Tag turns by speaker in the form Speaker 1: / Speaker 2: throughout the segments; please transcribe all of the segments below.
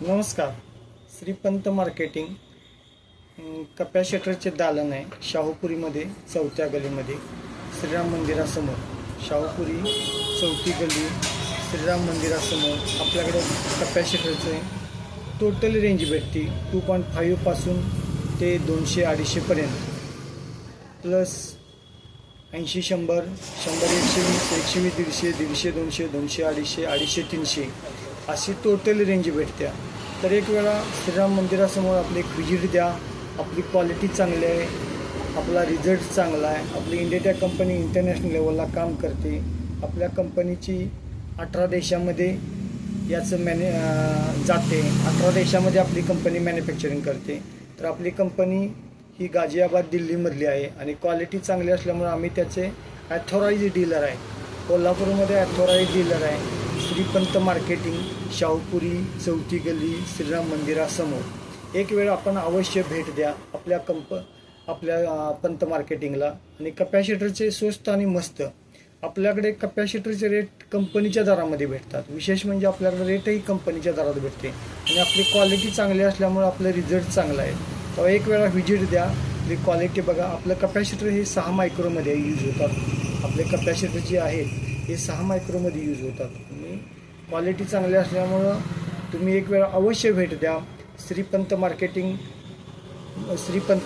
Speaker 1: नमस्कार. श्रीपंत मार्केटिंग कपॅसिटरचे दालन आहे शाहूपुरीमध्ये 4थ्या गलीमध्ये श्रीराम मंदिरासमोर. शाहूपुरी 4थी गली श्रीराम मंदिरासमोर आपल्याकडे कपॅसिटरचे टोटल रेंज भेटते 2.5 पासून ते 200-250पर्यंत, प्लस 80, 100, 100, 120, 120, 150, 150, 200, 200, 250, 250, 300 अशी टोटल रेंज भेटत्या. तर एक वेळा श्रीराम मंदिरासमोर आपली एक व्हिजिट द्या. आपली क्वालिटी चांगली आहे, आपला रिझल्ट चांगला आहे. आपली इंडियाटेक कंपनी इंटरनॅशनल लेवलला काम करते. आपल्या कंपनीची 18 देशामध्ये याचं जाते. 18 देशामध्ये आपली कंपनी मॅन्युफॅक्चरिंग करते. तर आपली कंपनी ही गाझियाबाद दिल्लीमधली आहे आणि क्वालिटी चांगली असल्यामुळे आम्ही त्याचे ॲथॉराइज डीलर आहे. कोल्हापूरमध्ये ॲथॉराइज डीलर आहे. श्रीपंत मार्केटिंग, शाहूपुरी 4थी गली श्रीराम मंदिरासमोर. एक वेळ आपण अवश्य भेट द्या आपल्या पंत मार्केटिंगला. आणि कपॅसिटरचे स्वस्त आणि मस्त आपल्याकडे कपॅसिटरचे रेट कंपनीच्या दरामध्ये भेटतात. विशेष म्हणजे आपल्याकडे रेटही कंपनीच्या दरात भेटते आणि आपली क्वालिटी चांगली असल्यामुळे आपलं रिझल्ट चांगला आहे. तर एक वेळा व्हिजिट द्या, आपली क्वालिटी बघा. आपलं कपॅसिटर हे 6 मायक्रोमध्ये यूज होतात. आपले कपॅसिटर जे आहेत हे 6 मायक्रोमध्ये यूज होतात आणि क्वालिटी चांगली असल्यामुळं तुम्ही एक वेळा अवश्य भेट द्या श्रीपंत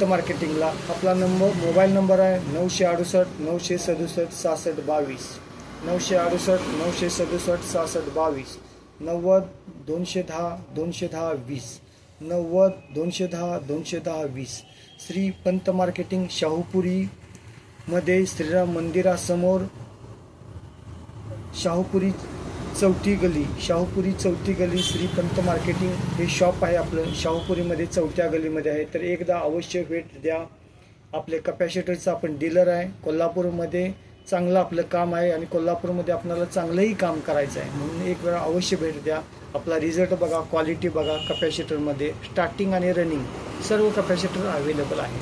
Speaker 1: मार्केटिंगला. आपला मोबाईल नंबर आहे 968 967 6622, 968 967 6622, 90 210 210 20, 90 210 210 20. श्रीपंत मार्केटिंग शाहूपुरीमध्ये श्रीराम मंदिरासमोर, शाहूपुरी 4थी गली श्रीपंत मार्केटिंग हे शॉप आहे आपलं. शाहूपुरीमध्ये 4थ्या गलीमध्ये आहे. तर एकदा अवश्य भेट द्या. आपले कपॅसिटरचं आपण डीलर आहे. कोल्हापूरमध्ये चांगलं आपलं काम आहे आणि कोल्हापूरमध्ये आपल्याला चांगलंही काम करायचं आहे. म्हणून एक वेळा अवश्य भेट द्या. आपला रिझल्ट बघा, क्वालिटी बघा. कपॅसिटरमध्ये स्टार्टिंग आणि रनिंग सर्व कपॅसिटर अवेलेबल आहे.